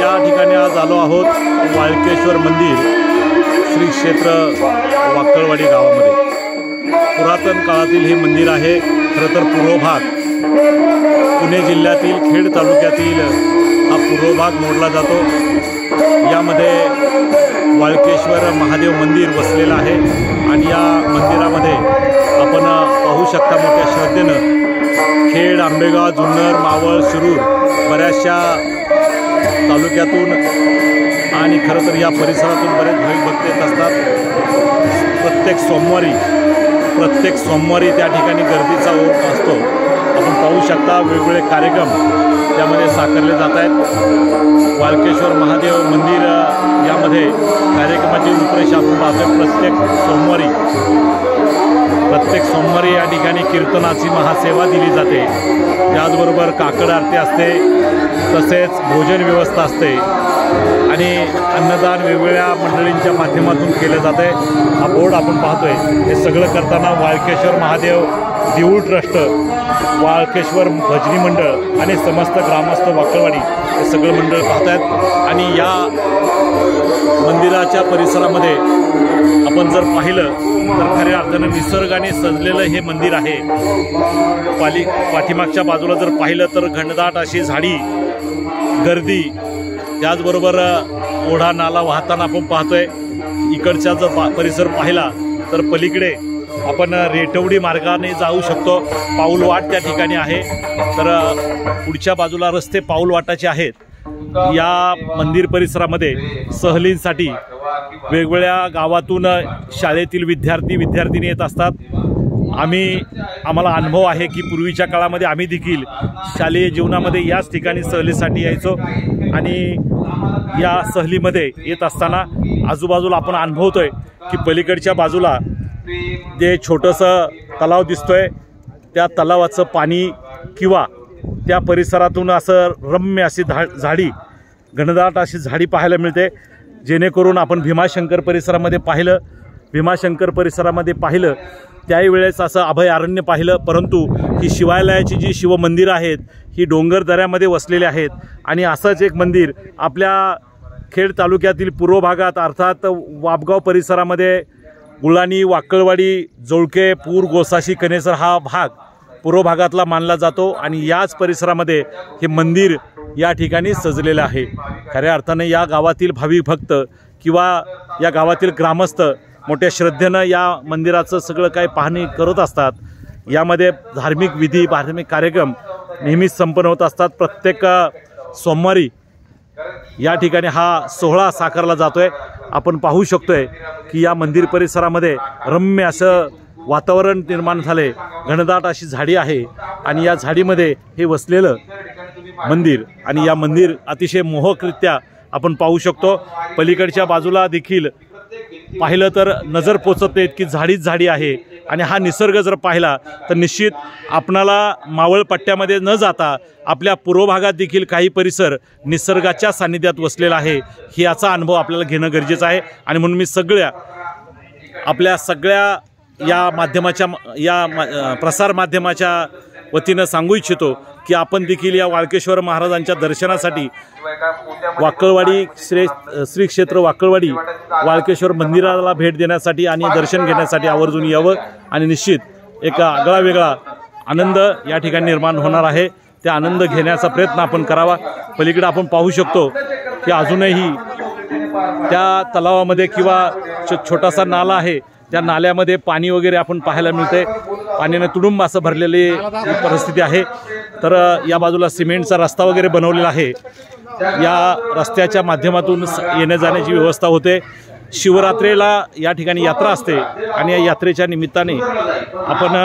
या ठिकाणी आज आलो आहोत वाळकेश्वर मंदिर श्री क्षेत्र वाकळवाडी गावामध्ये। पुरातन काळातील हे मंदिर आहे। खरं तर पूर्व भाग पुणे जिल्ह्यातील खेड तालुक्यातील हा पूर्व भाग मोडला जातो। यामध्ये वाळकेश्वर महादेव मंदिर वसलेलं आहे आणि या मंदिरामध्ये आपण पाहू शकता मोठ्या श्रद्धेनं खेड, आंबेगाव, जुन्नर, मावळ, शिरूर बऱ्याचशा तालुक्यातून आणि खरं तर या परिसरातून बरेच भाविक भक्त येत असतात। प्रत्येक सोमवारी त्या ठिकाणी गर्दीचा ओघ असतो। आपण पाहू शकता वेगवेगळे कार्यक्रम त्यामध्ये साकारले जात आहेत। वाळकेश्वर महादेव मंदिर यामध्ये कार्यक्रमाची रूपरेषा आपण पाहतोय। प्रत्येक सोमवारी या ठिकाणी कीर्तनाची महासेवा दिली जाते। त्याचबरोबर काकड आरती असते, तसेच भोजन व्यवस्था असते आणि अन्नदान वेगवेगळ्या मंडळींच्या माध्यमातून केले जाते। हा बोर्ड आपण पाहतोय हे सगळं करताना वाळकेश्वर महादेव देऊळ ट्रस्ट, वाळकेश्वर भजनी मंडळ आणि समस्त ग्रामस्थ वाकळवाडी हे सगळं मंडळ पाहत आहेत। आणि या मंदिराच्या परिसरामध्ये आपण जर पाहिलं तर खऱ्या अर्थानं निसर्गाने सजलेलं हे मंदिर आहे। पाठीमागच्या बाजूला जर पाहिलं तर घनदाट अशी झाडी, गर्दी, त्याचबरोबर ओढा नाला वाहताना आपण पाहतोय। इकडचा जर परिसर पाहिला तर पलीकडे आपण रेटवडी मार्गाने जाऊ शकतो। पाऊलवाट त्या ठिकाणी आहे, तर पुढच्या बाजूला रस्ते पाऊलवाटाचे आहेत। या मंदिर परिसरामध्ये सहलींसाठी वेगवेगळ्या गावातून शाळेतील विद्यार्थी येत असतात। आम्हाला अनुभव आहे की पूर्वीच्या काळामध्ये आम्ही देखील शालेय जीवनामध्ये याच ठिकाणी सहलीसाठी यायचो आणि या सहलीमध्ये येत असताना आजूबाजूला आपण अनुभवतोय की पलीकडच्या बाजूला जे छोटंसं तलाव दिसतोय त्या तलावाचं पाणी किंवा त्या परिसरातून असं रम्य अशी झाडी, घनदाट अशी झाडी पाहायला मिळते। जेणेकरून आपण भीमाशंकर परिसरामध्ये पाहिलं त्याही वेळेस असं अभयारण्य पाहिलं, परंतु ही शिवालयाची जी शिवमंदिरं आहेत ही डोंगर दऱ्यामध्ये वसलेली आहेत। आणि असंच एक मंदिर आपल्या खेड तालुक्यातील पूर्व भागात अर्थात वापगाव परिसरामध्ये गुळाणी, वाकळवाडी, जोळके, पूर, गोसाशी, कनेसर हा भाग पूर्व भागातला मानला जातो आणि याच परिसरामध्ये हे मंदिर या ठिकाणी सजलेलं आहे। खऱ्या अर्थाने या गावातील भाविक भक्त किंवा या गावातील ग्रामस्थ मोठ्या श्रद्धेनं या मंदिराचं सगळं काही पाहणी करत असतात। यामध्ये धार्मिक विधी, धार्मिक कार्यक्रम नेहमीच संपन्न होत असतात। प्रत्येक सोमवारी या ठिकाणी हा सोहळा साकारला जातोय। आपण पाहू शकतोय की या मंदिर परिसरामध्ये रम्य असं वातावरण निर्माण झाले, घनदाट अशी झाडी आहे आणि या झाडीमध्ये हे वसलेलं मंदिर आणि या मंदिर अतिशय मोहकरित्या आपण पाहू शकतो। पलीकडच्या बाजूला देखील पाहिलं तर नजर पोचत नाही इतकी झाडीच झाडी आहे आणि हा निसर्ग जर पाहिला तर निश्चित आपणाला मावळ पट्ट्यामध्ये न जाता आपल्या पूर्व भागात देखील काही परिसर निसर्गाच्या सानिध्यात वसलेला आहे, याचा अनुभव आपल्याला घेणं गरजेचं आहे। आणि म्हणून मी आपल्या सगळ्या या प्रसार माध्यमाच्या वतीनं सांगू इच्छितो की आपण देखील या वाळकेश्वर महाराजांच्या दर्शनासाठी वाकळवाडी श्री क्षेत्र वाकळवाडी वाळकेश्वर मंदिराला भेट देण्यासाठी आणि दर्शन घेण्यासाठी आवर्जून यावं आणि निश्चित एक आगळा वेगळा आनंद या ठिकाणी निर्माण होणार आहे। त्या आनंद घेण्याचा प्रयत्न आपण करावा। पलीकडे आपण पाहू शकतो की अजूनही त्या तलावामध्ये किंवा छोटासा नाला आहे, त्या नाल्यामध्ये पाणी वगैरे आपण पाहायला मिळते। पाण्याने तुडुंब असं भरलेली परिस्थिती आहे। तर या बाजूला सिमेंटचा रस्ता वगैरे बनवलेला आहे। या रस्त्याच्या माध्यमातून येण्या जाण्याची व्यवस्था होते। शिवरात्रीला या ठिकाणी यात्रा असते आणि या यात्रेच्या निमित्ताने आपण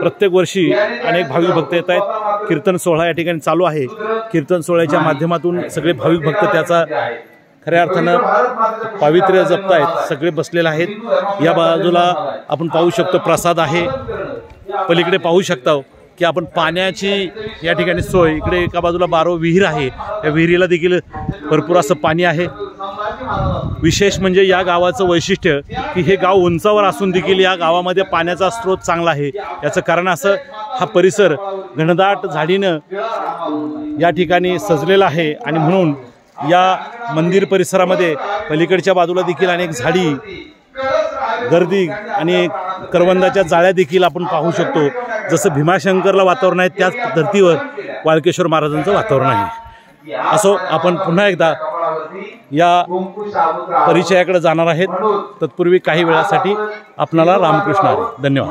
प्रत्येक वर्षी अनेक भाविक भक्त येत आहेत। कीर्तन सोहळा या ठिकाणी चालू आहे। कीर्तन सोहळ्याच्या माध्यमातून सगळे भाविक भक्त त्याचा खऱ्या अर्थानं पावित्र्य जपतायत, सगळे बसलेले आहेत। या बाजूला आपण पाहू शकतो प्रसाद आहे। पलीकडे पाहू शकता की आपण पाण्याची या ठिकाणी सोय, इकडे एका बाजूला 12 विहीर आहे, त्या विहिरीला देखील भरपूर असं पाणी आहे। विशेष म्हणजे या गावाचं वैशिष्ट्य की हे गाव उंचावर असून देखील या गावामध्ये पाण्याचा स्रोत चांगला आहे। याचं कारण असं हा परिसर घनदाट झाडीनं या ठिकाणी सजलेला आहे आणि म्हणून या मंदिर परिसरामध्ये पलीकडच्या बाजूला देखील अनेक झाडी, गर्दी आणि करवंदाच्या जाळ्या देखील आपण पाहू शकतो. जसं भीमाशंकरला वातावरण आहे त्याच धर्तीवर वाळकेश्वर महाराजांचं वातावरण आहे. असो, आपण पुन्हा एकदा या परिचयाकडे जाणार आहेत. तत्पूर्वी काही वेळासाठी आपणाला रामकृष्ण हरी. धन्यवाद.